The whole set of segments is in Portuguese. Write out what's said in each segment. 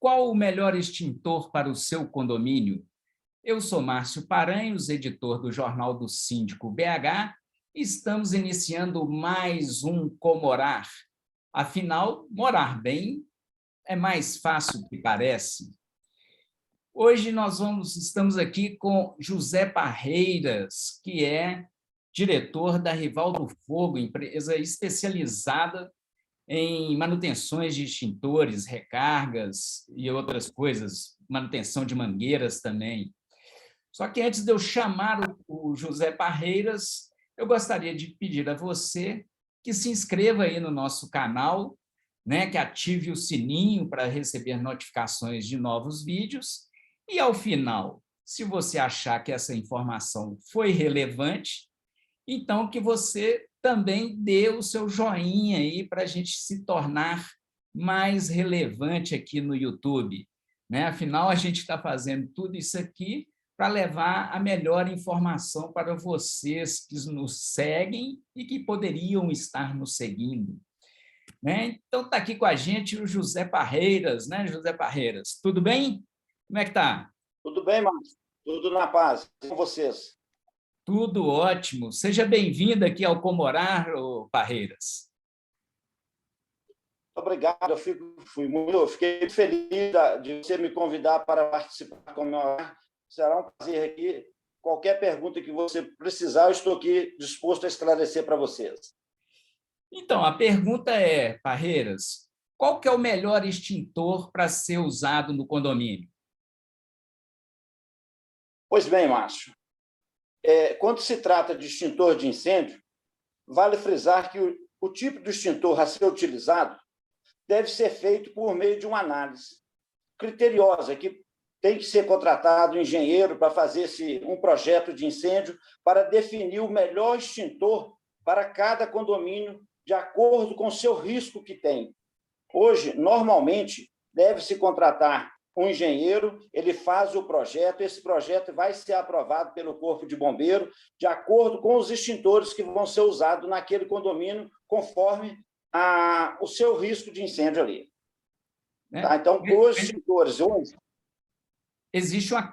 Qual o melhor extintor para o seu condomínio? Eu sou Márcio Paranhos, editor do Jornal do Síndico BH, e estamos iniciando mais um Comorar. Afinal, morar bem é mais fácil do que parece. Hoje estamos aqui com José Parreiras, que é diretor da Rival do Fogo, empresa especializada em manutenções de extintores, recargas e outras coisas, manutenção de mangueiras também. Só que antes de eu chamar o José Parreiras, eu gostaria de pedir a você que se inscreva aí no nosso canal, né, que ative o sininho para receber notificações de novos vídeos e, ao final, se você achar que essa informação foi relevante, então que você também dê o seu joinha aí para a gente se tornar mais relevante aqui no YouTube, né? Afinal, a gente está fazendo tudo isso aqui para levar a melhor informação para vocês que nos seguem e que poderiam estar nos seguindo, né? Então, está aqui com a gente o José Parreiras, né, José Parreiras? Tudo bem? Como é que está? Tudo bem, Márcio? Tudo na paz. Com vocês? Tudo ótimo. Seja bem-vindo aqui ao Comorar, Parreiras. Obrigado. Eu fiquei feliz de você me convidar para participar do Comorar. Será um prazer aqui. Qualquer pergunta que você precisar, eu estou aqui disposto a esclarecer para vocês. Então, a pergunta é, Parreiras, qual que é o melhor extintor para ser usado no condomínio? Pois bem, Márcio. Quando se trata de extintor de incêndio, vale frisar que o tipo de extintor a ser utilizado deve ser feito por meio de uma análise criteriosa, que tem que ser contratado um engenheiro para fazer um projeto de incêndio para definir o melhor extintor para cada condomínio de acordo com o seu risco que tem. Hoje, normalmente, deve-se contratar um engenheiro, ele faz o projeto, esse projeto vai ser aprovado pelo Corpo de Bombeiro de acordo com os extintores que vão ser usados naquele condomínio, conforme o seu risco de incêndio ali. Tá? Então, os extintores hoje... Existe uma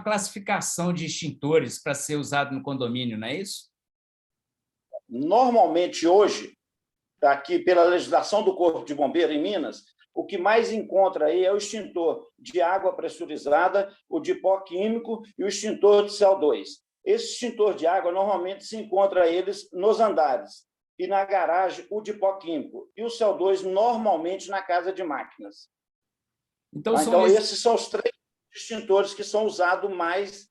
classificação de extintores para ser usado no condomínio, não é isso? Normalmente, hoje, aqui pela legislação do Corpo de Bombeiro em Minas, o que mais encontra aí é o extintor de água pressurizada, o de pó químico e o extintor de CO2. Esse extintor de água, normalmente, se encontra eles nos andares e na garagem, o de pó químico. E o CO2, normalmente, na casa de máquinas. Então esses são os 3 extintores que são usados mais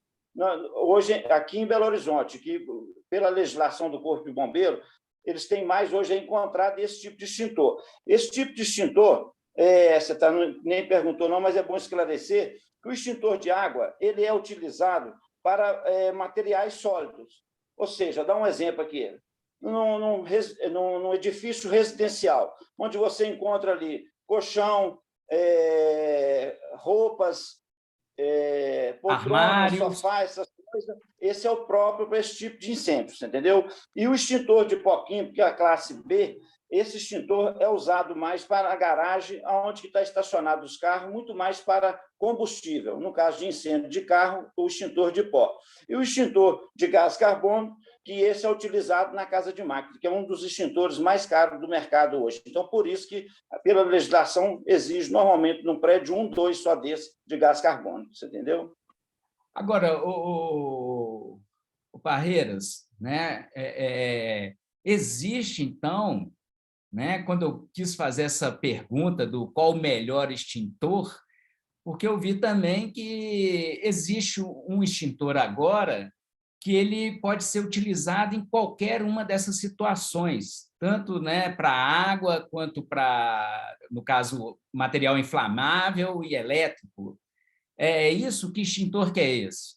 hoje aqui em Belo Horizonte, que, pela legislação do Corpo de Bombeiro, eles têm mais hoje encontrado esse tipo de extintor. Esse tipo de extintor, você nem perguntou não, mas é bom esclarecer que o extintor de água ele é utilizado para materiais sólidos. Ou seja, dá um exemplo aqui, num edifício residencial, onde você encontra ali colchão, roupas, poltronas, sofá, essas coisas, esse é o próprio para esse tipo de incêndio, você entendeu? E o extintor de pó químico, que é a classe B, esse extintor é usado mais para a garagem, onde está estacionado os carros, muito mais para combustível. No caso de incêndio de carro, o extintor de pó. E o extintor de gás carbono, que esse é utilizado na casa de máquina, que é um dos extintores mais caros do mercado hoje. Então, por isso que, pela legislação, exige normalmente num prédio 1, 2 só desse de gás carbônico, você entendeu? Agora, o Parreiras, né, existe, então, né, quando eu quis fazer essa pergunta do qual o melhor extintor, porque eu vi também que existe um extintor agora que ele pode ser utilizado em qualquer uma dessas situações, tanto, né, para água quanto para, no caso, material inflamável e elétrico. É isso? Que extintor que é esse?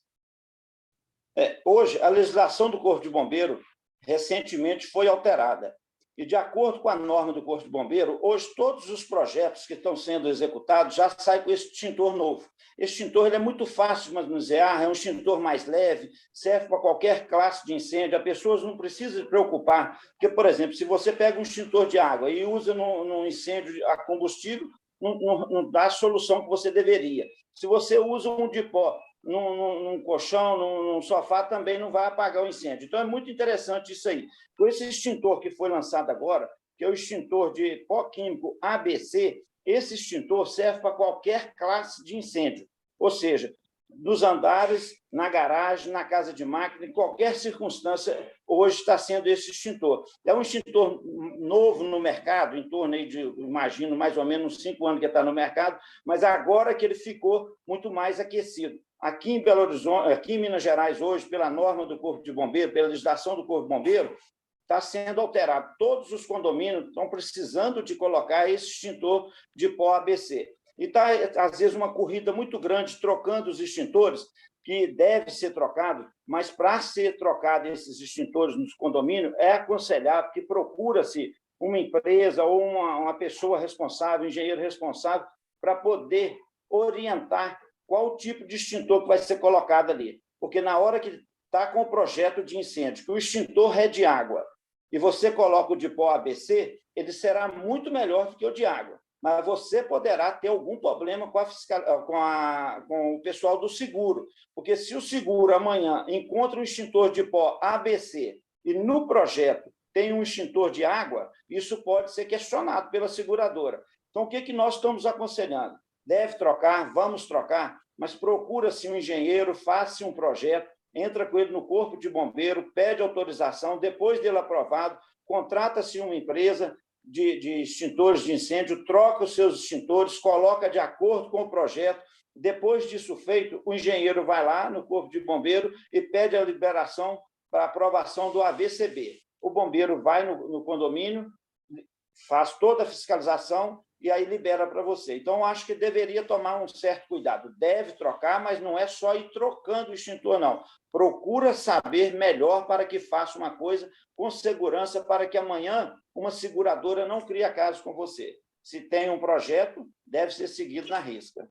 Hoje, a legislação do Corpo de Bombeiro recentemente foi alterada. E, de acordo com a norma do Corpo de Bombeiro, hoje todos os projetos que estão sendo executados já saem com esse extintor novo. Esse extintor ele é muito fácil de manusear, é um extintor mais leve, serve para qualquer classe de incêndio, a pessoa não precisa se preocupar, porque, por exemplo, se você pega um extintor de água e usa num incêndio a combustível, não dá a solução que você deveria. Se você usa um dipó num colchão, num sofá, também não vai apagar o incêndio. Então, é muito interessante isso aí. Com esse extintor que foi lançado agora, que é o extintor de pó químico ABC, esse extintor serve para qualquer classe de incêndio, ou seja, nos andares, na garagem, na casa de máquina, em qualquer circunstância, hoje está sendo esse extintor. É um extintor novo no mercado, em torno aí de, imagino, mais ou menos uns 5 anos que está no mercado, mas agora que ele ficou muito mais aquecido. Aqui em Belo Horizonte, aqui em Minas Gerais, hoje, pela norma do Corpo de Bombeiro, pela legislação do Corpo de Bombeiro, está sendo alterado. Todos os condomínios estão precisando de colocar esse extintor de pó ABC. E está, às vezes, uma corrida muito grande trocando os extintores, que deve ser trocado, mas para ser trocado esses extintores nos condomínios, é aconselhável que procura-se uma empresa ou uma pessoa responsável, engenheiro responsável, para poder orientar qual tipo de extintor que vai ser colocado ali. Porque na hora que está com o projeto de incêndio, que o extintor é de água, e você coloca o de pó ABC, ele será muito melhor do que o de água. Mas você poderá ter algum problema com o pessoal do seguro, porque se o seguro amanhã encontra um extintor de pó ABC e no projeto tem um extintor de água, isso pode ser questionado pela seguradora. Então, o que nós estamos aconselhando? Deve trocar, vamos trocar, mas procura-se um engenheiro, faça um projeto, entra com ele no corpo de bombeiro, pede autorização, depois dele aprovado, contrata-se uma empresa de extintores de incêndio, troca os seus extintores, coloca de acordo com o projeto. Depois disso feito, o engenheiro vai lá no corpo de bombeiro e pede a liberação para aprovação do AVCB. O bombeiro vai no condomínio, faz toda a fiscalização e aí libera para você. Então, acho que deveria tomar um certo cuidado. Deve trocar, mas não é só ir trocando o extintor, não. Procura saber melhor para que faça uma coisa com segurança, para que amanhã uma seguradora não crie caso com você. Se tem um projeto, deve ser seguido na risca.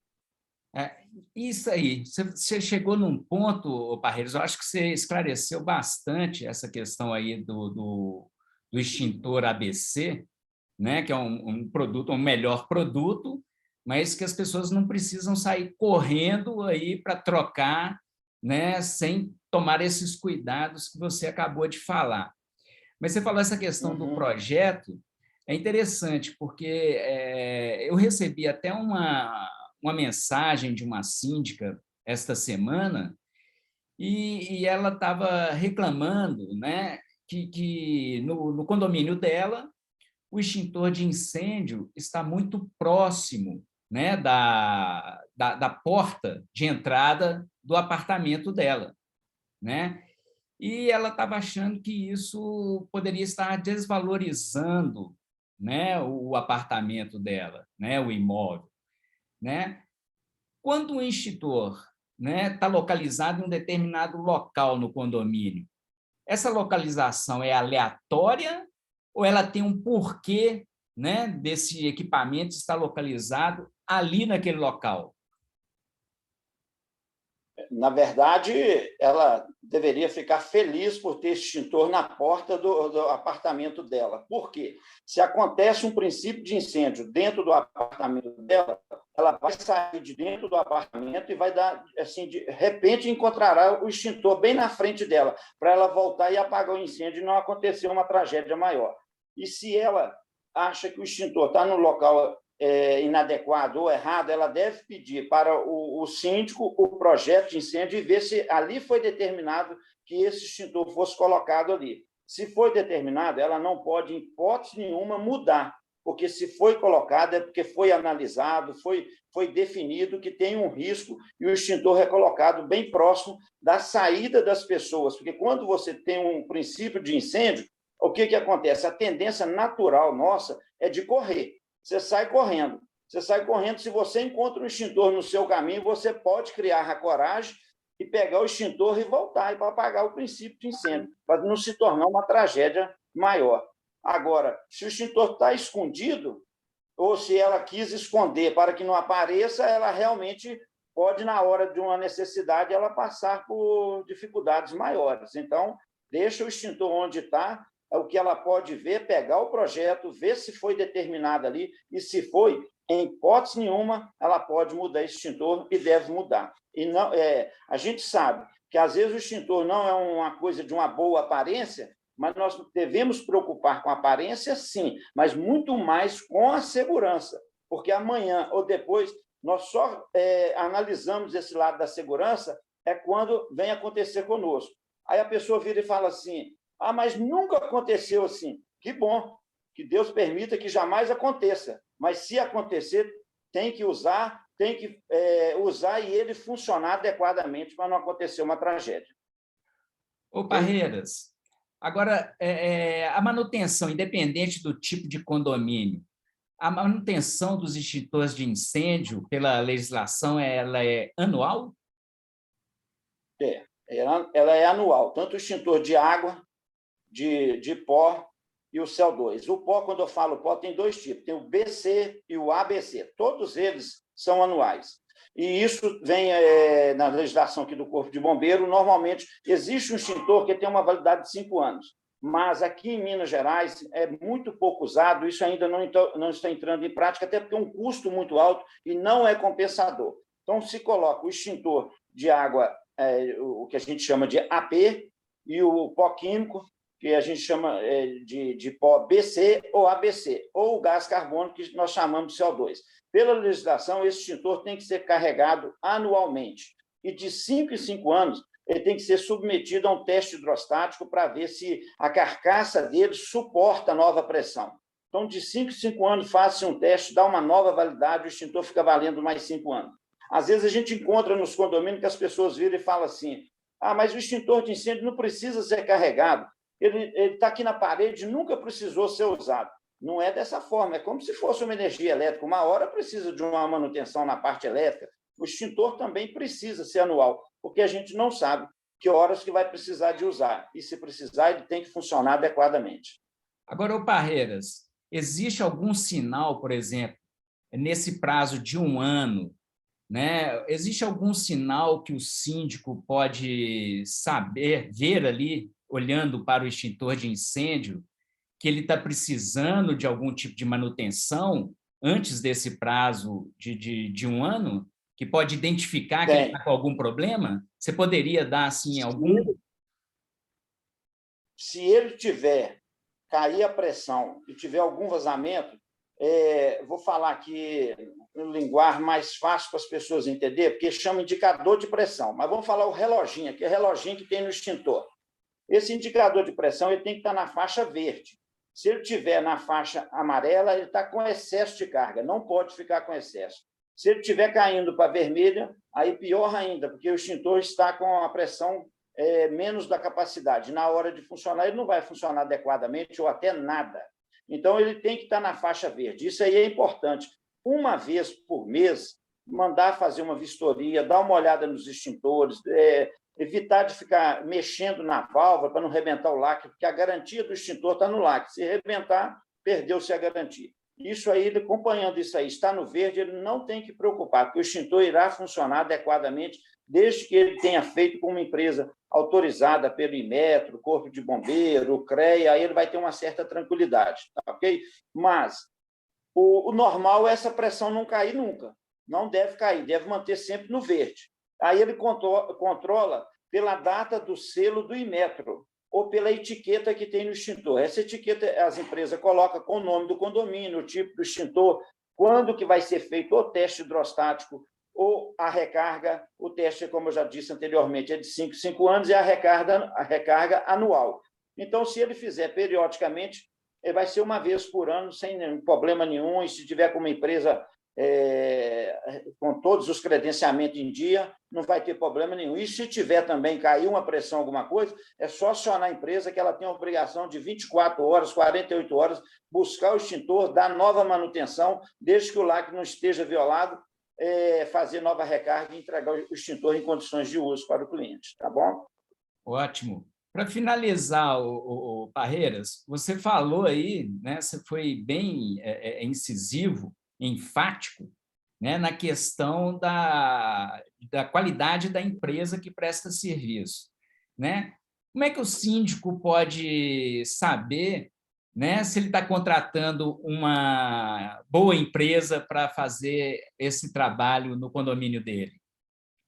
Isso aí. Você chegou num ponto, Parreiros, eu acho que você esclareceu bastante essa questão aí do extintor ABC, né, que é um produto, um melhor produto, mas que as pessoas não precisam sair correndo aí para trocar, né, sem tomar esses cuidados que você acabou de falar. Mas você falou essa questão do projeto, é interessante, porque eu recebi até uma mensagem de uma síndica esta semana, e ela estava reclamando, né, que no condomínio dela, o extintor de incêndio está muito próximo, né, da porta de entrada do apartamento dela, né? E ela estava achando que isso poderia estar desvalorizando, né, o apartamento dela, né, o imóvel, né? Quando o extintor, né, está localizado em um determinado local no condomínio, essa localização é aleatória ou ela tem um porquê, né, desse equipamento estar localizado ali naquele local? Na verdade, ela deveria ficar feliz por ter extintor na porta do apartamento dela. Por quê? Se acontece um princípio de incêndio dentro do apartamento dela, ela vai sair de dentro do apartamento e vai dar, assim, de repente encontrará o extintor bem na frente dela, para ela voltar e apagar o incêndio e não acontecer uma tragédia maior. E se ela acha que o extintor está no local inadequado ou errado, ela deve pedir para o síndico o projeto de incêndio e ver se ali foi determinado que esse extintor fosse colocado ali. Se foi determinado, ela não pode, em hipótese nenhuma, mudar, porque se foi colocado é porque foi analisado, foi definido que tem um risco e o extintor é colocado bem próximo da saída das pessoas, porque quando você tem um princípio de incêndio, o que acontece? A tendência natural nossa é de correr. Você sai correndo. Você sai correndo, se você encontra um extintor no seu caminho, você pode criar a coragem e pegar o extintor e voltar e para apagar o princípio de incêndio, para não se tornar uma tragédia maior. Agora, se o extintor está escondido, ou se ela quis esconder para que não apareça, ela realmente pode, na hora de uma necessidade, ela passar por dificuldades maiores. Então, deixa o extintor onde está, o que ela pode ver, pegar o projeto, ver se foi determinado ali, e se foi, em hipótese nenhuma, ela pode mudar esse extintor e deve mudar. E não, a gente sabe que, às vezes, o extintor não é uma coisa de uma boa aparência, mas nós devemos preocupar com a aparência, sim, mas muito mais com a segurança, porque amanhã ou depois nós só analisamos esse lado da segurança quando vem acontecer conosco. Aí a pessoa vira e fala assim, mas nunca aconteceu assim. Que bom, que Deus permita que jamais aconteça, mas se acontecer, tem que usar e ele funcionar adequadamente para não acontecer uma tragédia. Ô, Parreiras, agora, a manutenção, independente do tipo de condomínio, a manutenção dos extintores de incêndio, pela legislação, ela é anual? Ela é anual, tanto o extintor de água, de pó e o CO2. O pó, quando eu falo pó, tem dois tipos, tem o BC e o ABC. Todos eles são anuais. E isso vem na legislação aqui do Corpo de Bombeiro. Normalmente, existe um extintor que tem uma validade de 5 anos, mas aqui em Minas Gerais é muito pouco usado, isso ainda não está entrando em prática, até porque é um custo muito alto e não é compensador. Então, se coloca o extintor de água, o que a gente chama de AP, e o pó químico, que a gente chama de pó BC ou ABC, ou o gás carbônico, que nós chamamos de CO2. Pela legislação, esse extintor tem que ser carregado anualmente, e de 5 em 5 anos, ele tem que ser submetido a um teste hidrostático para ver se a carcaça dele suporta a nova pressão. Então, de 5 em 5 anos, faz-se um teste, dá uma nova validade, o extintor fica valendo mais 5 anos. Às vezes, a gente encontra nos condomínios que as pessoas viram e falam assim, mas o extintor de incêndio não precisa ser carregado, ele está aqui na parede, nunca precisou ser usado. Não é dessa forma, é como se fosse uma energia elétrica. Uma hora precisa de uma manutenção na parte elétrica, o extintor também precisa ser anual, porque a gente não sabe que horas que vai precisar de usar. E, se precisar, ele tem que funcionar adequadamente. Agora, ô Parreiras, existe algum sinal, por exemplo, nesse prazo de 1 ano, né? Existe algum sinal que o síndico pode saber, ver ali, olhando para o extintor de incêndio, que ele está precisando de algum tipo de manutenção antes desse prazo de 1 ano, que pode identificar que ele está com algum problema? Você poderia dar assim algum? Se ele tiver, cair a pressão e tiver algum vazamento, vou falar aqui no linguagem mais fácil para as pessoas entenderem, porque chama indicador de pressão, mas vamos falar o reloginho, que é o reloginho que tem no extintor. Esse indicador de pressão ele tem que estar na faixa verde. Se ele estiver na faixa amarela, ele está com excesso de carga, não pode ficar com excesso. Se ele estiver caindo para vermelha, aí pior ainda, porque o extintor está com a pressão menos da capacidade. Na hora de funcionar, ele não vai funcionar adequadamente ou até nada. Então, ele tem que estar na faixa verde. Isso aí é importante. Uma vez por mês, mandar fazer uma vistoria, dar uma olhada nos extintores, evitar de ficar mexendo na válvula para não rebentar o lacre, porque a garantia do extintor está no lacre. Se rebentar, perdeu-se a garantia. Isso aí, ele acompanhando isso aí, está no verde, ele não tem que preocupar, porque o extintor irá funcionar adequadamente, desde que ele tenha feito com uma empresa autorizada pelo Inmetro, Corpo de Bombeiro, o CREA, aí ele vai ter uma certa tranquilidade, tá, ok? Mas o normal é essa pressão não cair nunca, não deve cair, deve manter sempre no verde. Aí ele controla pela data do selo do Inmetro ou pela etiqueta que tem no extintor. Essa etiqueta as empresas colocam com o nome do condomínio, o tipo do extintor, quando que vai ser feito o teste hidrostático ou a recarga. O teste, como eu já disse anteriormente, é de 5 em 5 anos e a recarga anual. Então, se ele fizer periodicamente, ele vai ser uma vez por ano, sem problema nenhum, e se tiver com uma empresa com todos os credenciamentos em dia, não vai ter problema nenhum. E se tiver também, cair uma pressão, alguma coisa, é só acionar a empresa, que ela tem a obrigação de 24 horas, 48 horas, buscar o extintor, dar nova manutenção, desde que o lacre não esteja violado, fazer nova recarga e entregar o extintor em condições de uso para o cliente. Tá bom? Ótimo. Para finalizar, o Parreiras, você falou aí, né, você foi bem incisivo, enfático, né, na questão da qualidade da empresa que presta serviço, né? Como é que o síndico pode saber, né, se ele está contratando uma boa empresa para fazer esse trabalho no condomínio dele?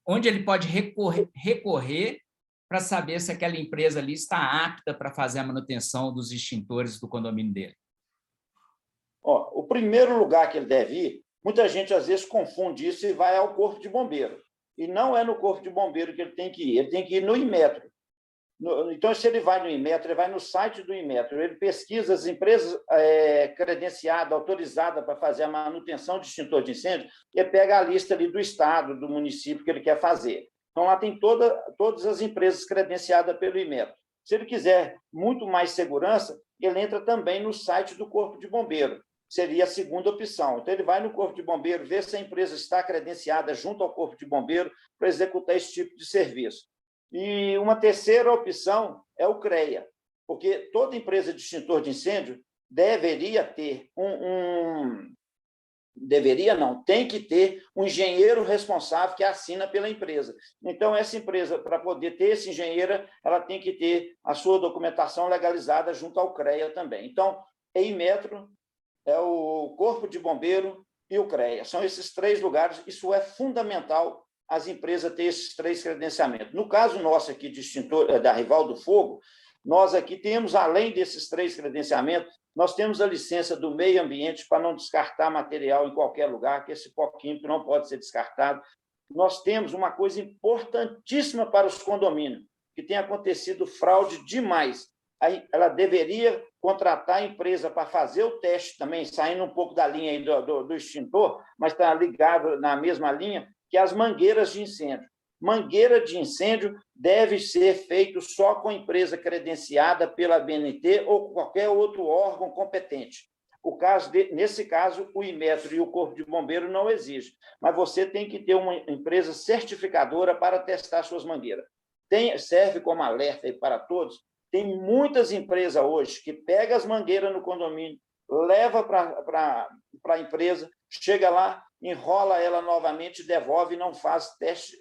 Onde ele pode recorrer para saber se aquela empresa ali está apta para fazer a manutenção dos extintores do condomínio dele? Ó, o primeiro lugar que ele deve ir, muita gente às vezes confunde isso e vai ao Corpo de Bombeiro. E não é no Corpo de Bombeiro que ele tem que ir, ele tem que ir no Inmetro. Então, se ele vai no Inmetro, ele vai no site do Inmetro, ele pesquisa as empresas credenciadas, autorizadas para fazer a manutenção de extintor de incêndio, e pega a lista ali do estado, do município que ele quer fazer. Então, lá tem todas as empresas credenciadas pelo Inmetro. Se ele quiser muito mais segurança, ele entra também no site do Corpo de Bombeiro, seria a segunda opção. Então, ele vai no Corpo de Bombeiro, vê se a empresa está credenciada junto ao Corpo de Bombeiro para executar esse tipo de serviço. E uma terceira opção é o CREA, porque toda empresa de extintor de incêndio deveria ter tem que ter um engenheiro responsável que assina pela empresa. Então, essa empresa, para poder ter esse engenheiro, ela tem que ter a sua documentação legalizada junto ao CREA também. Então, é Inmetro, é o Corpo de Bombeiro e o CREA. São esses três lugares, isso é fundamental as empresas têm esses três credenciamentos. No caso nosso aqui de extintor, da Rival do Fogo, nós aqui temos, além desses três credenciamentos, nós temos a licença do meio ambiente para não descartar material em qualquer lugar, que esse pó químico não pode ser descartado. Nós temos uma coisa importantíssima para os condomínios, que tem acontecido fraude demais. Aí ela deveria contratar a empresa para fazer o teste também, saindo um pouco da linha aí do extintor, mas está ligado na mesma linha, que é as mangueiras de incêndio. Mangueira de incêndio deve ser feito só com empresa credenciada pela ABNT ou qualquer outro órgão competente. Nesse caso, o Inmetro e o Corpo de Bombeiro não exigem, mas você tem que ter uma empresa certificadora para testar suas mangueiras. Serve como alerta aí para todos. Tem muitas empresas hoje que pegam as mangueiras no condomínio, leva para a empresa, chega lá, enrola ela novamente, devolve e não faz teste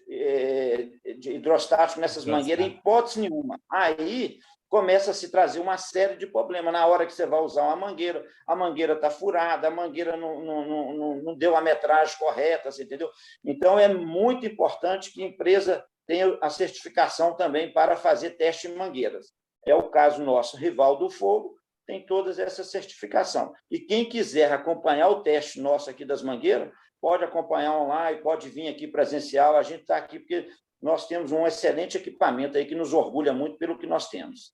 de hidrostático nessas mangueiras, em hipótese nenhuma. Aí começa a se trazer uma série de problemas. Na hora que você vai usar uma mangueira, a mangueira está furada, a mangueira não deu a metragem correta, você entendeu? Então, é muito importante que a empresa tenha a certificação também para fazer teste em mangueiras. É o caso nosso, Rival do Fogo, tem todas essa certificação. E quem quiser acompanhar o teste nosso aqui das mangueiras, pode acompanhar online, pode vir aqui presencial. A gente está aqui porque nós temos um excelente equipamento aí que nos orgulha muito pelo que nós temos.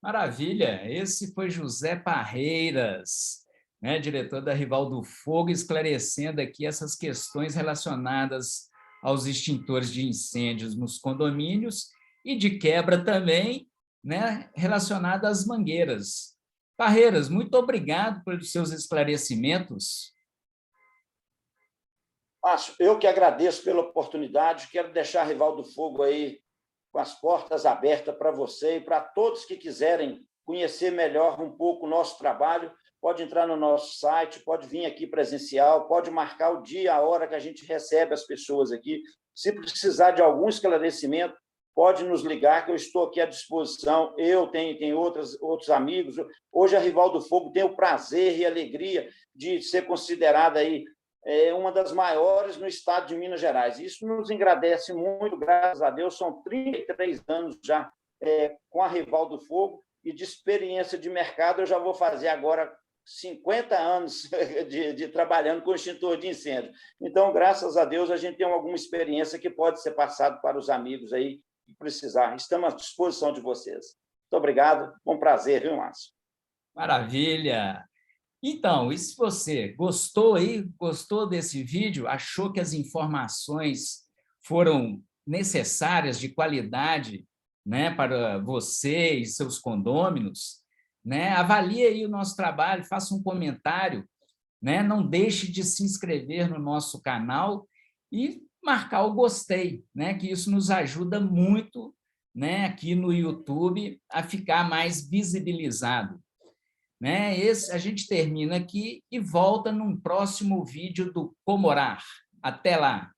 Maravilha! Esse foi José Parreiras, né, diretor da Rival do Fogo, esclarecendo aqui essas questões relacionadas aos extintores de incêndios nos condomínios e, de quebra também, né, relacionada às mangueiras. Parreiras, muito obrigado pelos seus esclarecimentos. Márcio, eu que agradeço pela oportunidade, quero deixar a Rival do Fogo aí com as portas abertas para você e para todos que quiserem conhecer melhor um pouco o nosso trabalho, pode entrar no nosso site, pode vir aqui presencial, pode marcar o dia, a hora que a gente recebe as pessoas aqui. Se precisar de algum esclarecimento, pode nos ligar, que eu estou aqui à disposição. Eu tenho outros amigos. Hoje, a Rival do Fogo tem o prazer e a alegria de ser considerada aí uma das maiores no estado de Minas Gerais. Isso nos engrandece muito, graças a Deus. São 33 anos já com a Rival do Fogo, e de experiência de mercado eu já vou fazer agora 50 anos de trabalhando com extintor de incêndio. Então, graças a Deus, a gente tem alguma experiência que pode ser passado para os amigos aí que precisar. Estamos à disposição de vocês. Muito obrigado, um prazer, viu, Márcio? Maravilha! Então, e se você gostou desse vídeo, achou que as informações foram necessárias, de qualidade, né, para você e seus condôminos, né, avalie aí o nosso trabalho, faça um comentário, né, não deixe de se inscrever no nosso canal e marcar o gostei, né, que isso nos ajuda muito, né, aqui no YouTube a ficar mais visibilizado. Né? A gente termina aqui e volta num próximo vídeo do Comorar. Até lá!